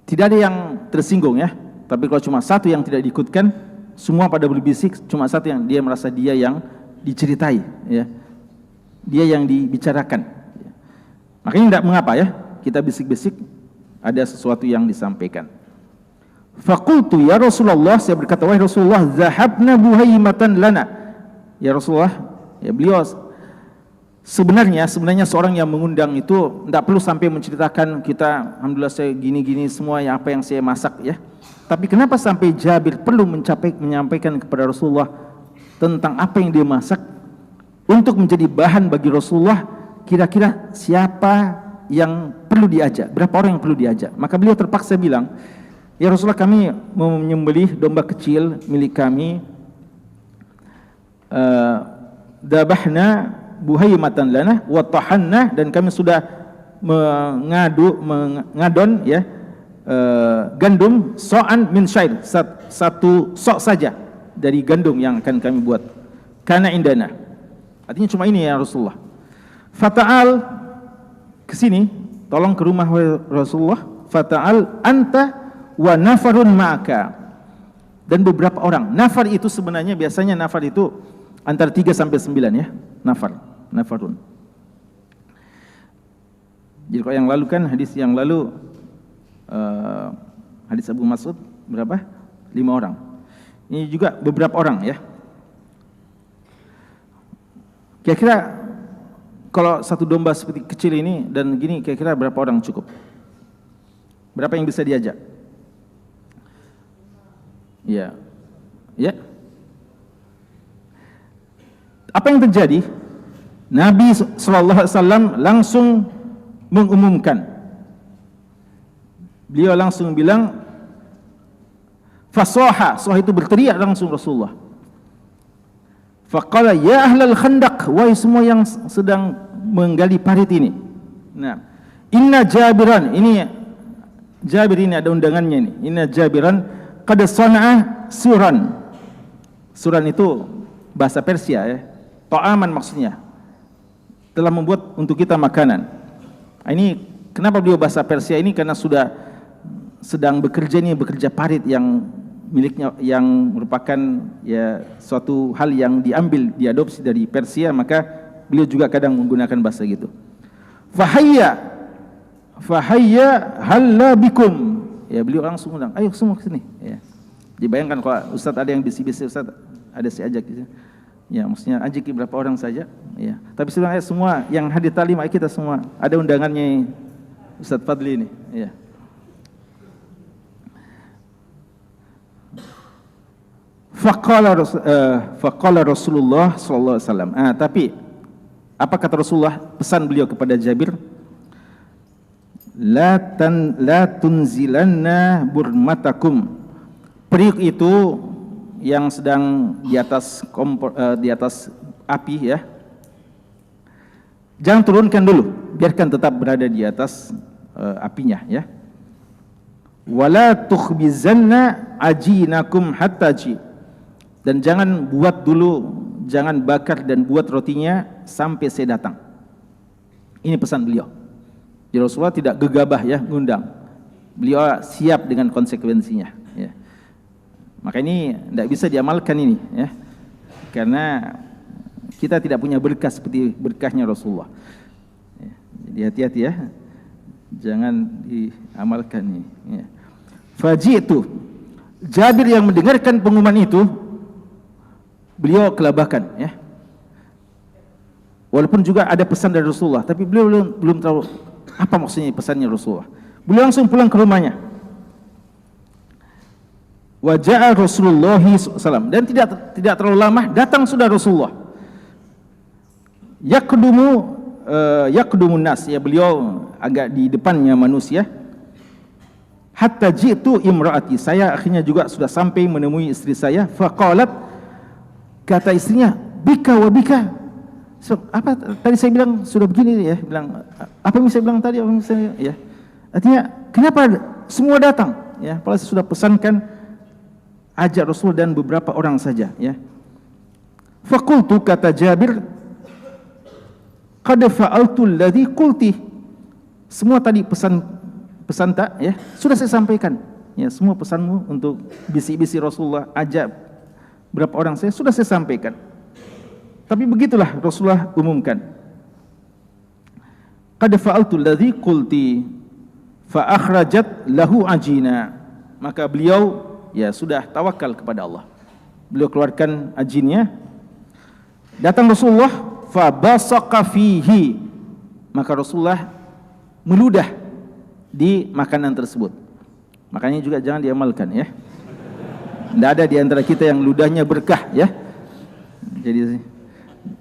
Tidak ada yang tersinggung, ya. Tapi kalau cuma 1 yang tidak diikutkan, semua pada berbisik, cuma 1 yang dia merasa dia yang diceritai, ya. Dia yang dibicarakan. Makanya tidak mengapa, ya, kita bisik-bisik, ada sesuatu yang disampaikan. Faqultu ya Rasulullah, saya berkata wahai Rasulullah, zahabna buhaimatan lana. Ya Rasulullah, ya beliau sebenarnya seorang yang mengundang itu tidak perlu sampai menceritakan kita alhamdulillah saya gini-gini semua yang apa yang saya masak ya. Tapi kenapa sampai Jabir perlu menyampaikan kepada Rasulullah tentang apa yang dia masak untuk menjadi bahan bagi Rasulullah? Kira-kira siapa yang perlu diajak? Berapa orang yang perlu diajak? Maka beliau terpaksa bilang, ya Rasulullah, kami mau menyembelih domba kecil milik kami. Dabahna buhaimatan lana wa tahanna, dan kami sudah mengadon ya gandum so'an min syair, satu sok saja dari gandum yang akan kami buat. Kana indana, artinya cuma ini ya Rasulullah. Fata'al, kesini, tolong ke rumah Rasulullah. Fata'al anta wa nafarun ma'aka, dan beberapa orang. Nafar itu sebenarnya biasanya nafar itu antara 3 sampai 9 ya. Nafarun. Jadi kalau yang lalu kan hadis yang lalu hadis Abu Mas'ud berapa? 5 orang. Ini juga beberapa orang ya. Kira-kira kalau satu domba seperti kecil ini dan gini, kira-kira berapa orang cukup? Berapa yang bisa diajak? Ya. Ya. Apa yang terjadi? Nabi SAW langsung mengumumkan. Beliau langsung bilang, fasoha, soha itu berteriak langsung Rasulullah. Faqala ya ahlal khandaq, wahai semua yang sedang menggali parit ini. Nah, inna Jabiran, ini Jabir ini ada undangannya ini. Inna Jabiran qad sana'a suran. Suran itu bahasa Persia ya. Ta'aman maksudnya. Telah membuat untuk kita makanan. Ini kenapa beliau bahasa Persia ini? Karena sudah sedang bekerja parit yang miliknya, yang merupakan ya suatu hal yang diadopsi dari Persia, maka beliau juga kadang menggunakan bahasa gitu. Fahayya halla bikum. Ya beliau langsung bilang, ayo semua ke sini. Ya. Dibayangkan kalau Ustaz ada yang bisi-bisi, Ustaz ada si ajak gitu. Ya maksudnya ajak berapa orang saja. Ya. Tapi sebenarnya semua yang hadir talim kita semua ada undangannya Ustaz Fadli ini. Ya. Faqala Rasulullah sallallahu alaihi wasallam. Tapi apa kata Rasulullah, pesan beliau kepada Jabir? La tunzilanna burmatakum. Periuk itu yang sedang di atas api ya. Jangan turunkan dulu, biarkan tetap berada di atas apinya ya. Wala tukhbizanna ajinakum hatta ji. Dan jangan buat dulu, jangan bakar dan buat rotinya sampai saya datang. Ini pesan beliau. Jadi Rasulullah tidak gegabah ya ngundang. Beliau siap dengan konsekuensinya ya. Maka ini tidak bisa diamalkan ini ya. Karena kita tidak punya berkah seperti berkahnya Rasulullah. Ya. Jadi hati-hati ya. Jangan diamalkan ini ya. Faji'tu. Jabir yang mendengarkan pengumuman itu, beliau kelabakan ya. Walaupun juga ada pesan dari Rasulullah, tapi beliau belum tahu apa maksudnya pesannya Rasulullah. Beliau langsung pulang ke rumahnya. Wa ja'a Rasulullah SAW, dan tidak terlalu lama datang sudah Rasulullah. Yaqdumun nas, ya beliau agak di depannya manusia. Hatta ji'tu imraati, saya akhirnya juga sudah sampai menemui istri saya. Faqalat, kata istrinya, bika wa bika. So, apa tadi saya bilang sudah begini ya, bilang apa yang saya bilang tadi, apa yang saya ya. Artinya kenapa semua datang ya? Padahal saya sudah pesankan ajak Rasul dan beberapa orang saja ya. Faqultu, kata Jabir, qad fa'altu alladhi qulti. Semua tadi pesan tak ya, sudah saya sampaikan ya, semua pesanmu untuk bisi-bisi Rasulullah, ajak berapa orang saya sudah saya sampaikan. Tapi begitulah Rasulullah umumkan. Qad fa'altu alladhi qulti fa akhrajat lahu ajina. maka beliau ya sudah tawakal kepada Allah. Beliau keluarkan ajinnya. Datang Rasulullah, fa basaqa fihi, maka Rasulullah meludah di makanan tersebut. Makanya juga jangan diamalkan ya. Tidak ada di antara kita yang ludahnya berkah ya. Jadi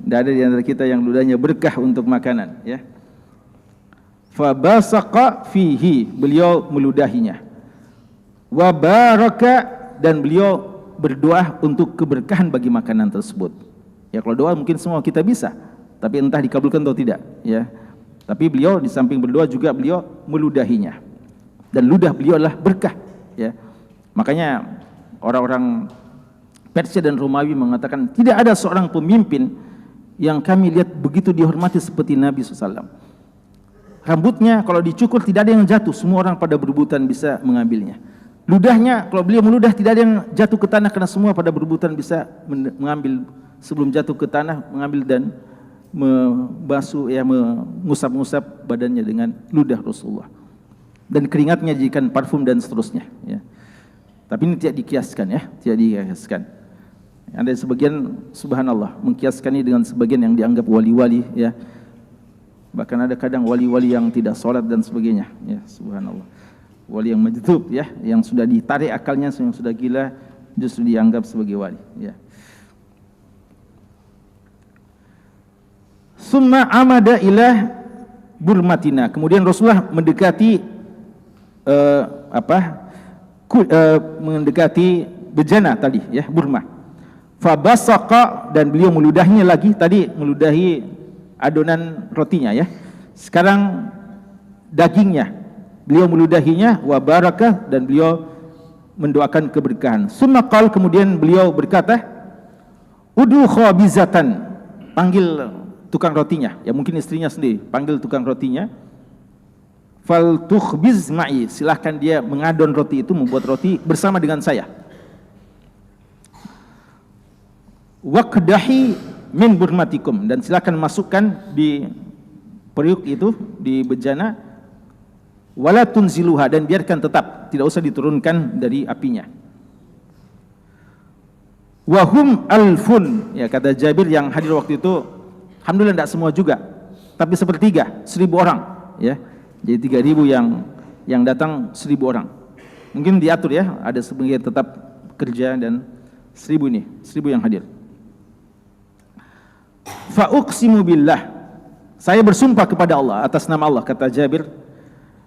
tidak ada di antara kita yang ludahnya berkah untuk makanan ya. Fa basaqa fihi, beliau meludahinya. Wa baraka, dan beliau berdoa untuk keberkahan bagi makanan tersebut. Ya kalau doa mungkin semua kita bisa, tapi entah dikabulkan atau tidak ya. Tapi beliau di samping berdoa juga beliau meludahinya. Dan ludah beliau adalah berkah ya. Makanya orang-orang Persia dan Romawi mengatakan tidak ada seorang pemimpin yang kami lihat begitu dihormati seperti Nabi SAW. Rambutnya kalau dicukur tidak ada yang jatuh, semua orang pada berebutan bisa mengambilnya. Ludahnya kalau beliau meludah tidak ada yang jatuh ke tanah karena semua pada berebutan bisa mengambil sebelum jatuh ke tanah, mengambil dan membasuh ya, mengusap-ngusap badannya dengan ludah Rasulullah. Dan keringatnya jadikan parfum dan seterusnya ya. Tapi ini tidak dikiaskan ya, tidak dikiaskan. Ada sebagian subhanallah mengkiaskan ini dengan sebagian yang dianggap wali-wali ya. Bahkan ada kadang wali-wali yang tidak sholat dan sebagainya ya, subhanallah. Wali yang majdub ya, yang sudah ditarik akalnya, yang sudah gila justru dianggap sebagai wali ya. Summa amada ila burmatina, kemudian Rasulullah mendekati mendekati bejana tadi ya, burma. Fabasaqa, dan beliau meludahinya lagi, tadi meludahi adonan rotinya ya. Sekarang dagingnya beliau meludahinya, wa barakah, dan beliau mendoakan keberkahan. Summa qal, kemudian beliau berkata, udu khabizatan, panggil tukang rotinya ya, mungkin istrinya sendiri, panggil tukang rotinya. Fal tukhbiz ma'i, silahkan dia mengadon roti itu, membuat roti bersama dengan saya. Waqdahi min burmatikum, dan silahkan masukkan di periuk itu, di bejana. Wala tunziluha, dan biarkan tetap, tidak usah diturunkan dari apinya. Wahum alfun, ya kata Jabir yang hadir waktu itu, alhamdulillah tidak semua juga, tapi sepertiga, 1.000 orang ya. Jadi 3.000 yang datang, 1.000 orang. Mungkin diatur ya, ada sebagian tetap kerja dan 1.000 ini, 1.000 yang hadir. Fa uqsimu billah, saya bersumpah kepada Allah, atas nama Allah, kata Jabir,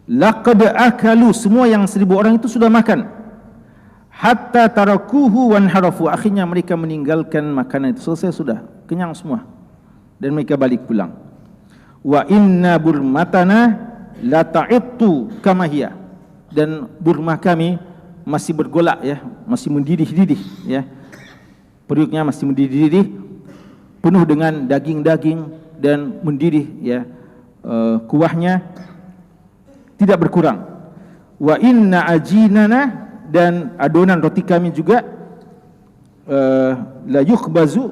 laqad akalu, semua yang 1.000 orang itu sudah makan. Hatta tarakuhu wanharafu, akhirnya mereka meninggalkan makanan itu, selesai sudah, kenyang semua. Dan mereka balik pulang. Wa inna burmatana la ta'ittu kama hiya, dan burma kami masih bergolak ya, masih mendidih-didih ya. Periuknya masih mendidih-didih, penuh dengan daging-daging dan mendidih ya, kuahnya tidak berkurang. Wa inna ajinana, dan adonan roti kami juga la yukhbazu,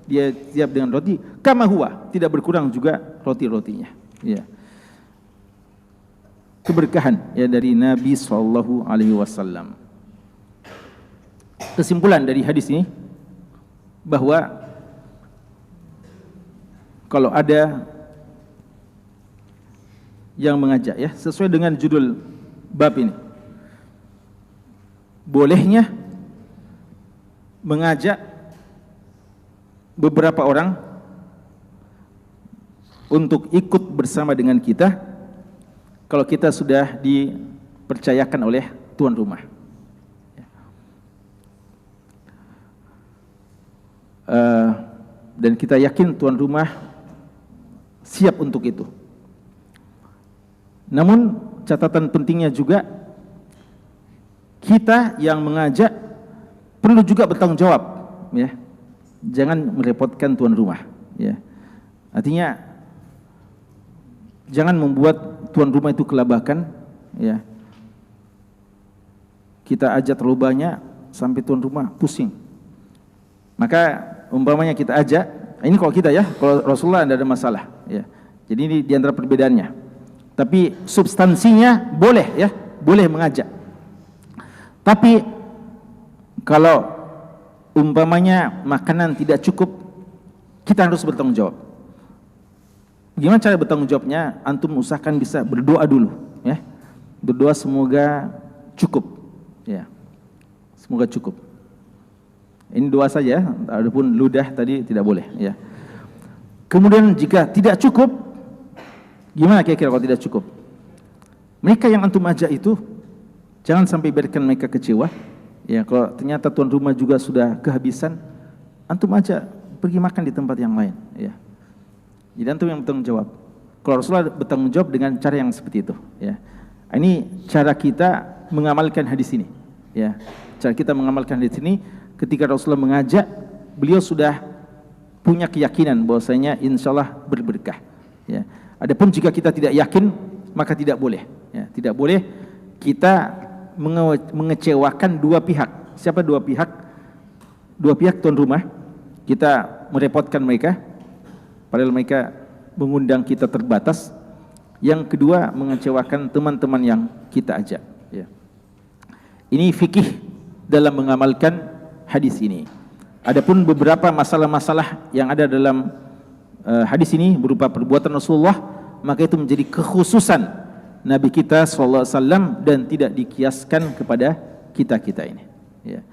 dia siap dengan roti kama huwa, tidak berkurang juga roti-rotinya ya. Keberkahan ya dari Nabi SAW. Kesimpulan dari hadis ini bahwa kalau ada yang mengajak ya, sesuai dengan judul bab ini, bolehnya mengajak beberapa orang untuk ikut bersama dengan kita kalau kita sudah dipercayakan oleh tuan rumah. Dan kita yakin tuan rumah siap untuk itu. Namun catatan pentingnya juga, kita yang mengajak perlu juga bertanggung jawab ya. Jangan merepotkan tuan rumah ya. Artinya jangan membuat tuan rumah itu kelabakan ya. Kita ajak terlalu banyak sampai tuan rumah pusing. Maka umpamanya kita ajak, ini kalau kita ya, kalau Rasulullah tidak ada masalah ya. Jadi ini di antara perbedaannya. Tapi substansinya boleh ya, boleh mengajak. Tapi kalau umpamanya makanan tidak cukup, kita harus bertanggung jawab. Gimana cara bertanggung jawabnya? Antum usahakan bisa berdoa dulu, ya. Berdoa semoga cukup, ya. Semoga cukup. Ini doa saja, adapun ludah tadi tidak boleh, ya. Kemudian jika tidak cukup, gimana kira-kira kalau tidak cukup? Mereka yang antum ajak itu jangan sampai biarkan mereka kecewa. Ya, kalau ternyata tuan rumah juga sudah kehabisan, antum ajak pergi makan di tempat yang lain, ya. Jadi antum yang bertanggung jawab. Kalau Rasulullah bertanggung jawab dengan cara yang seperti itu, ya. Ini cara kita mengamalkan hadis ini, ya. Cara kita mengamalkan hadis ini ketika Rasulullah mengajak, beliau sudah punya keyakinan bahwasanya insyaallah berberkah, ya. Adapun jika kita tidak yakin, maka tidak boleh, ya. Tidak boleh kita mengecewakan dua pihak. Siapa dua pihak? Dua pihak tuan rumah. Kita merepotkan mereka, padahal mereka mengundang kita terbatas. Yang kedua, mengecewakan teman-teman yang kita ajak, ya. Ini fikih dalam mengamalkan hadis ini. Adapun beberapa masalah-masalah yang ada dalam hadis ini berupa perbuatan Rasulullah, maka itu menjadi kekhususan Nabi kita SAW dan tidak dikiaskan kepada kita ini, ya.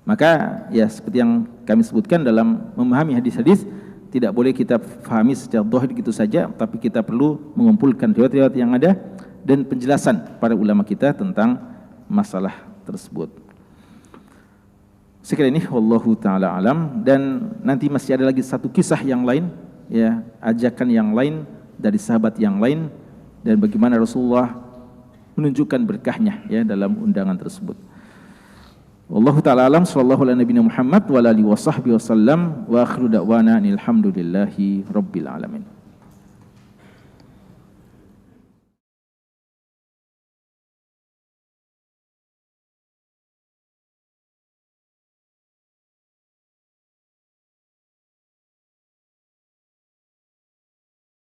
Maka ya seperti yang kami sebutkan dalam memahami hadis-hadis, tidak boleh kita fahami secara zahir gitu saja, tapi kita perlu mengumpulkan riwayat-riwayat yang ada dan penjelasan para ulama kita tentang masalah tersebut. Sekali ini wallahu taala alam, dan nanti masih ada lagi satu kisah yang lain, ya, ajakan yang lain dari sahabat yang lain, dan bagaimana Rasulullah menunjukkan berkahnya, ya, dalam undangan tersebut. Wallahu ta'ala alam, sallallahu ala nabiyina Muhammad wa ala alihi wa sahbihi wasallam, wa akhiru da'wana alhamdulillahi rabbil alamin.